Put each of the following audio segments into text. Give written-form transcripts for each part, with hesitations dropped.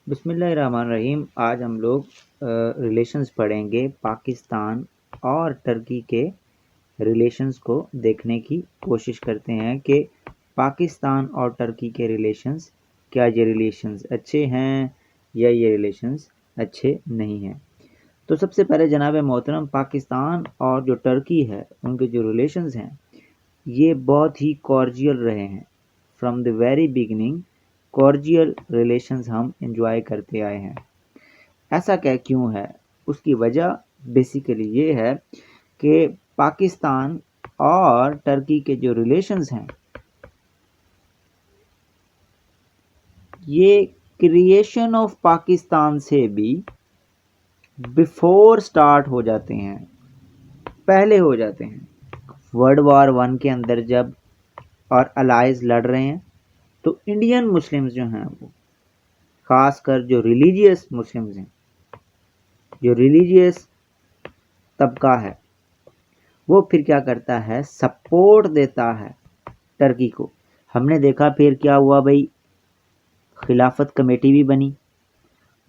बिस्मिल्लाहिर्रहमानिर्रहीम। आज हम लोग रिलेशंस पढ़ेंगे। पाकिस्तान और टर्की के रिलेशंस को देखने की कोशिश करते हैं कि पाकिस्तान और टर्की के रिलेशंस, क्या ये रिलेशंस अच्छे हैं या ये रिलेशंस अच्छे नहीं हैं। तो सबसे पहले जनाब मोहतरम, पाकिस्तान और जो टर्की है उनके जो रिलेशंस हैं ये बहुत ही कॉर्डियल रहे हैं। From the very beginning cordial relations हम एंजॉय करते आए हैं। ऐसा क्या क्यों है? उसकी वजह बेसिकली ये है कि पाकिस्तान और टर्की के जो रिलेशंस हैं ये क्रिएशन ऑफ पाकिस्तान से भी बिफोर स्टार्ट हो जाते हैं, पहले हो जाते हैं। वर्ल्ड वॉर 1 के अंदर जब और अलाइज लड़ रहे हैं तो इंडियन मुस्लिम्स जो हैं वो खासकर जो रिलीजियस मुस्लिम्स हैं, जो रिलीजियस तबका है, वो फिर क्या करता है, सपोर्ट देता है टर्की को। हमने देखा फिर क्या हुआ भाई, खिलाफत कमेटी भी बनी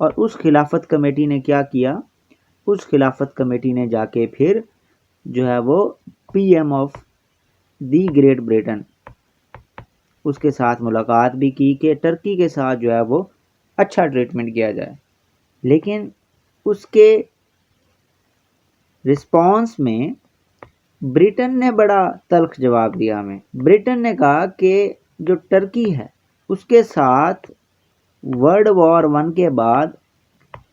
और उस खिलाफत कमेटी ने क्या किया, उस खिलाफत कमेटी ने जाके फिर जो है वो PM of the great Britain उसके साथ मुलाकात भी की कि टर्की के साथ जो है वो अच्छा ट्रीटमेंट किया जाए। लेकिन उसके रिस्पॉन्स में ब्रिटेन ने बड़ा तल्ख जवाब दिया हमें। ब्रिटेन ने कहा कि जो टर्की है उसके साथ वर्ल्ड वॉर 1 के बाद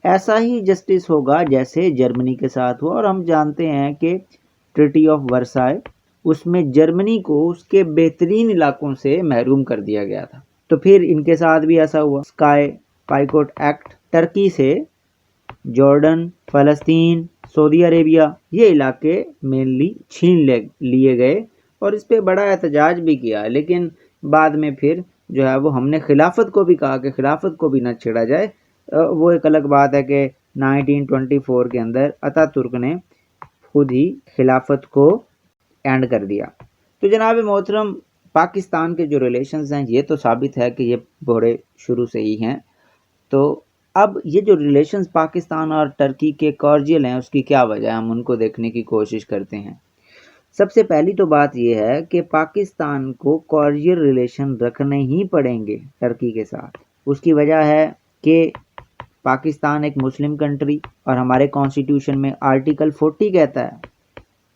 ऐसा ही जस्टिस होगा जैसे जर्मनी के साथ हुआ। और हम जानते हैं कि ट्रीटी ऑफ वर्साई, उसमें जर्मनी को उसके बेहतरीन इलाकों से महरूम कर दिया गया था। तो फिर इनके साथ भी ऐसा हुआ। स्काई पाइकॉट एक्ट, टर्की से जॉर्डन, फ़लस्तीन, सऊदी अरेबिया ये इलाके मेनली छीन लिए गए और इस पे बड़ा एहतजाज भी किया। लेकिन बाद में फिर जो है वो हमने खिलाफत को भी कहा कि खिलाफत को भी न छेड़ा जाए। वो एक अलग बात है कि 1924 के अंदर अतातुर्क ने खुद ही खिलाफत को एंड कर दिया। तो जनाब मोहतरम, पाकिस्तान के जो रिलेशंस हैं ये तो साबित है कि ये बड़े शुरू से ही हैं। तो अब ये जो रिलेशंस पाकिस्तान और टर्की के कॉर्डियल हैं उसकी क्या वजह है, हम उनको देखने की कोशिश करते हैं। सबसे पहली तो बात यह है कि पाकिस्तान को कॉर्डियल रिलेशन रखने ही पड़ेंगे टर्की के साथ। उसकी वजह है कि पाकिस्तान एक मुस्लिम कंट्री और हमारे कॉन्स्टिट्यूशन में आर्टिकल 40 कहता है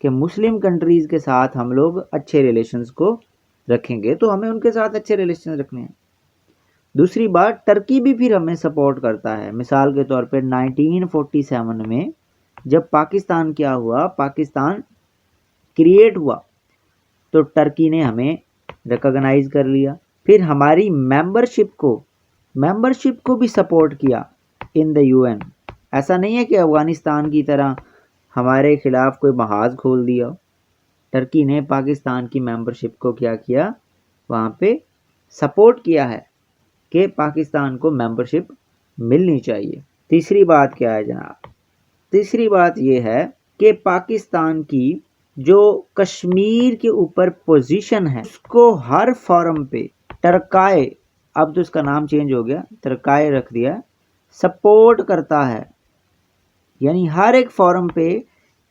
कि मुस्लिम कंट्रीज़ के साथ हम लोग अच्छे रिलेशंस को रखेंगे, तो हमें उनके साथ अच्छे रिलेशन रखने हैं। दूसरी बात, टर्की भी फिर हमें सपोर्ट करता है। मिसाल के तौर पर 1947 में जब पाकिस्तान क्या हुआ, पाकिस्तान क्रिएट हुआ तो टर्की ने हमें रिकॉग्नाइज कर लिया। फिर हमारी मेंबरशिप को भी सपोर्ट किया इन द यूएन। ऐसा नहीं है कि अफ़गानिस्तान की तरह हमारे खिलाफ कोई महाज खोल दिया। टर्की ने पाकिस्तान की मेंबरशिप को क्या किया, वहाँ पे सपोर्ट किया है कि पाकिस्तान को मेंबरशिप मिलनी चाहिए। तीसरी बात क्या है जनाब? तीसरी बात यह है कि पाकिस्तान की जो कश्मीर के ऊपर पोजीशन है उसको हर फोरम पे टर्काए, अब तो इसका नाम चेंज हो गया, टर्काए रख दिया, सपोर्ट करता है। यानी हर एक फोरम पे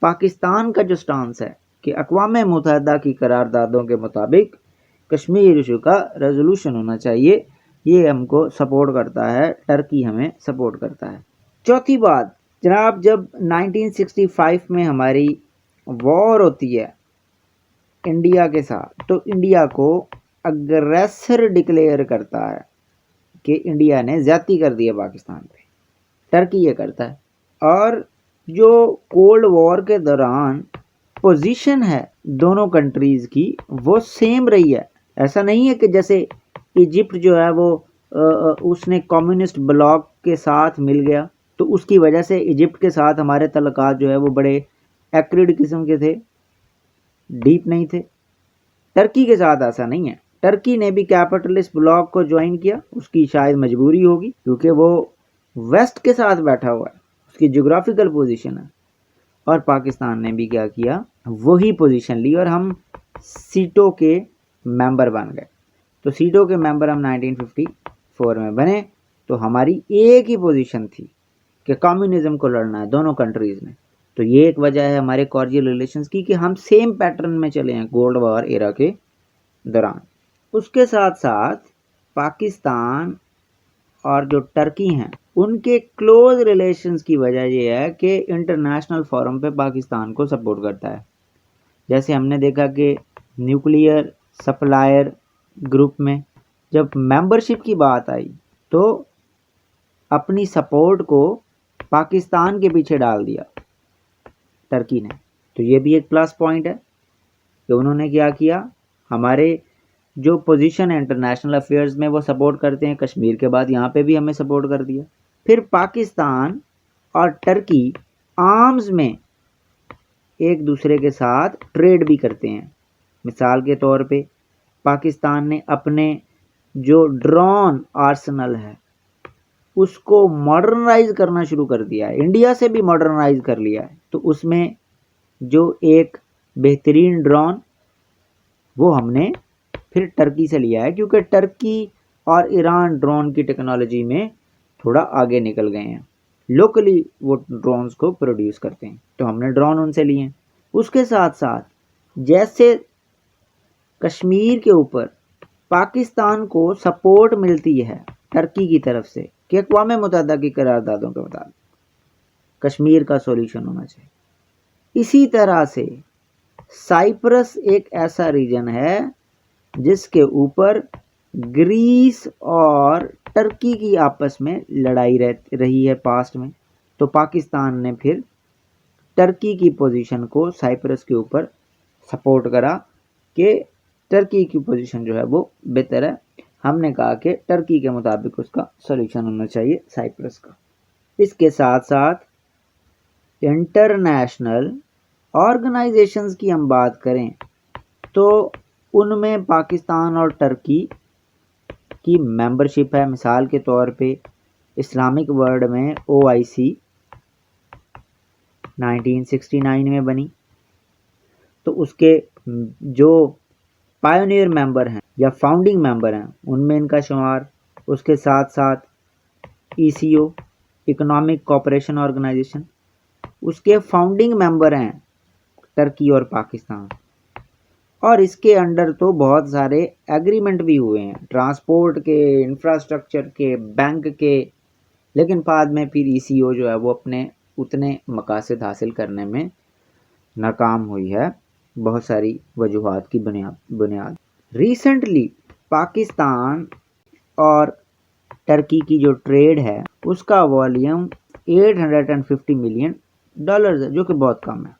पाकिस्तान का जो स्टांस है कि अक़वाम मुत्तहिदा की करारदादों के मुताबिक कश्मीर इशू का रेजोल्यूशन होना चाहिए, ये हमको सपोर्ट करता है, टर्की हमें सपोर्ट करता है। चौथी बात जनाब, जब 1965 में हमारी वॉर होती है इंडिया के साथ, तो इंडिया को अग्रेसर डिक्लेयर करता है कि इंडिया ने ज़्यादती कर दी है पाकिस्तान पे। टर्की ये करता है। और जो कोल्ड वॉर के दौरान पोजीशन है दोनों कंट्रीज़ की वो सेम रही है। ऐसा नहीं है कि जैसे इजिप्ट जो है वो उसने कम्युनिस्ट ब्लॉक के साथ मिल गया तो उसकी वजह से इजिप्ट के साथ हमारे तल्लुकात जो है वो बड़े एक्रिड किस्म के थे, डीप नहीं थे। टर्की के साथ ऐसा नहीं है। टर्की ने भी कैपिटलिस्ट ब्लॉक को ज्वाइन किया, उसकी शायद मजबूरी होगी क्योंकि वो वेस्ट के साथ बैठा हुआ है, उसकी ज्योग्राफिकल पोजीशन है। और पाकिस्तान ने भी क्या किया, वही पोजीशन ली और हम सीटों के मेंबर बन गए। तो सीटों के मेंबर हम 1954 में बने। तो हमारी एक ही पोजीशन थी कि कम्युनिज्म को लड़ना है दोनों कंट्रीज़ में। तो ये एक वजह है हमारे कॉर्डियल रिलेशंस की कि हम सेम पैटर्न में चले हैं कोल्ड वॉर एरा के दौरान। उसके साथ साथ पाकिस्तान और जो टर्की हैं उनके क्लोज रिलेशंस की वजह ये है कि इंटरनेशनल फोरम पे पाकिस्तान को सपोर्ट करता है। जैसे हमने देखा कि न्यूक्लियर सप्लायर ग्रुप में जब मेंबरशिप की बात आई तो अपनी सपोर्ट को पाकिस्तान के पीछे डाल दिया टर्की ने। तो ये भी एक प्लस पॉइंट है कि उन्होंने क्या किया, हमारे जो पोजीशन है इंटरनेशनल अफेयर्स में वो सपोर्ट करते हैं, कश्मीर के बाद यहाँ पे भी हमें सपोर्ट कर दिया। फिर पाकिस्तान और टर्की आर्म्स में एक दूसरे के साथ ट्रेड भी करते हैं। मिसाल के तौर पे पाकिस्तान ने अपने जो ड्रोन आर्सनल है उसको मॉडर्नाइज करना शुरू कर दिया है, इंडिया से भी मॉडर्नाइज कर लिया है। तो उसमें जो एक बेहतरीन ड्रोन वो हमने फिर टर्की से लिया है, क्योंकि टर्की और ईरान ड्रोन की टेक्नोलॉजी में थोड़ा आगे निकल गए हैं, लोकली वो ड्रोन्स को प्रोड्यूस करते हैं, तो हमने ड्रोन उनसे लिए हैं। उसके साथ साथ जैसे कश्मीर के ऊपर पाकिस्तान को सपोर्ट मिलती है टर्की की तरफ से कि अक़वाम मुत्तहिदा की करारदादों के मुताबिक कश्मीर का सॉल्यूशन होना चाहिए, इसी तरह से साइप्रस एक ऐसा रीजन है जिसके ऊपर ग्रीस और टर्की की आपस में लड़ाई रही है पास्ट में। तो पाकिस्तान ने फिर टर्की की पोजीशन को साइप्रस के ऊपर सपोर्ट करा कि टर्की की पोजीशन जो है वो बेहतर है। हमने कहा कि टर्की के मुताबिक उसका सॉल्यूशन होना चाहिए साइप्रस का। इसके साथ साथ इंटरनेशनल ऑर्गेनाइजेशंस की हम बात करें तो उनमें पाकिस्तान और टर्की की मेंबरशिप है। मिसाल के तौर पे इस्लामिक वर्ल्ड में OIC 1969 में बनी, तो उसके जो पायोनियर मेंबर हैं या फाउंडिंग मेंबर हैं उनमें इनका शुमार। उसके साथ साथ ECO इकोनॉमिक कोऑपरेशन ऑर्गेनाइजेशन, उसके फाउंडिंग मेंबर हैं टर्की और पाकिस्तान। और इसके अंडर तो बहुत सारे एग्रीमेंट भी हुए हैं, ट्रांसपोर्ट के, इंफ्रास्ट्रक्चर के, बैंक के, लेकिन बाद में फिर ECO जो है वो अपने उतने मकासद हासिल करने में नाकाम हुई है, बहुत सारी वजूहात की बुनियाद। रिसेंटली पाकिस्तान और टर्की की जो ट्रेड है उसका वॉल्यूम $850 मिलियन है, जो कि बहुत कम है।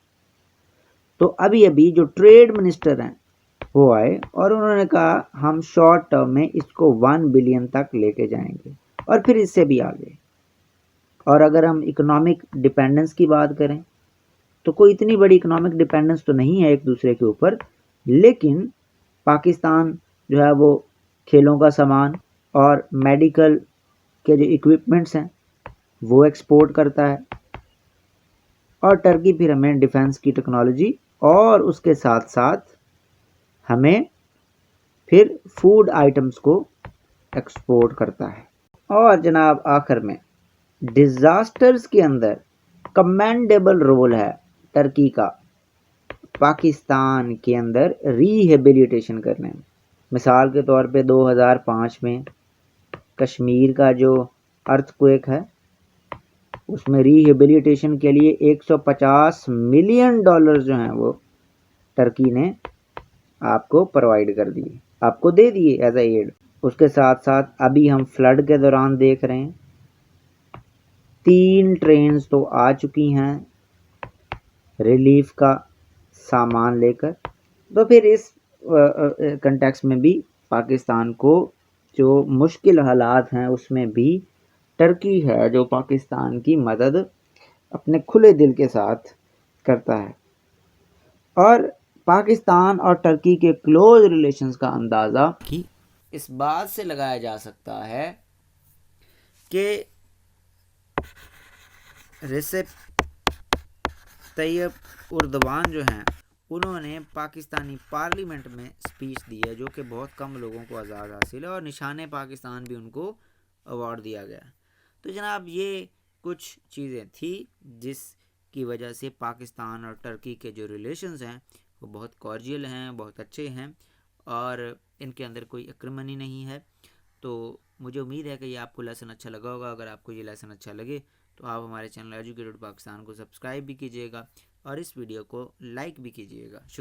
तो अभी जो ट्रेड मिनिस्टर हैं वो आए और उन्होंने कहा हम शॉर्ट टर्म में इसको 1 बिलियन तक लेके जाएंगे और फिर इससे भी आगे। और अगर हम इकोनॉमिक डिपेंडेंस की बात करें तो कोई इतनी बड़ी इकोनॉमिक डिपेंडेंस तो नहीं है एक दूसरे के ऊपर, लेकिन पाकिस्तान जो है वो खेलों का सामान और मेडिकल के जो इक्विपमेंट्स हैं वो एक्सपोर्ट करता है, और टर्की फिर हमें डिफेंस की टेक्नोलॉजी और उसके साथ साथ हमें फिर फूड आइटम्स को एक्सपोर्ट करता है। और जनाब आखिर में डिज़ास्टर्स के अंदर कमेंडेबल रोल है टर्की का पाकिस्तान के अंदर रिहेबिलिटेशन करने में। मिसाल के तौर पे 2005 में कश्मीर का जो अर्थक्वेक है उसमें रिहेबिलिटेशन के लिए $150 मिलियन जो हैं वो टर्की ने आपको प्रोवाइड कर दिए, आपको दे दिए एज ए एड। उसके साथ साथ अभी हम फ्लड के दौरान देख रहे हैं 3 ट्रेन्स तो आ चुकी हैं रिलीफ का सामान लेकर। तो फिर इस कंटेक्स्ट में भी पाकिस्तान को जो मुश्किल हालात हैं उसमें भी टर्की है जो पाकिस्तान की मदद अपने खुले दिल के साथ करता है। और पाकिस्तान और टर्की के क्लोज रिलेशंस का अंदाज़ा कि इस बात से लगाया जा सकता है कि रेसिप तैयब उर्दवान जो हैं उन्होंने पाकिस्तानी पार्लियामेंट में स्पीच दी है जो कि बहुत कम लोगों को आज़ाद हासिल है, और निशाने पाकिस्तान भी उनको अवार्ड दिया गया। तो जनाब ये कुछ चीज़ें थी जिसकी वजह से पाकिस्तान और टर्की के जो रिलेशंस हैं वो बहुत कॉर्डियल हैं, बहुत अच्छे हैं और इनके अंदर कोई अक्रमणी नहीं है। तो मुझे उम्मीद है कि ये आपको लेसन अच्छा लगा होगा। अगर आपको ये लेसन अच्छा लगे तो आप हमारे चैनल एजुकेटेड पाकिस्तान को सब्सक्राइब भी कीजिएगा और इस वीडियो को लाइक भी कीजिएगा। शुक्रिया।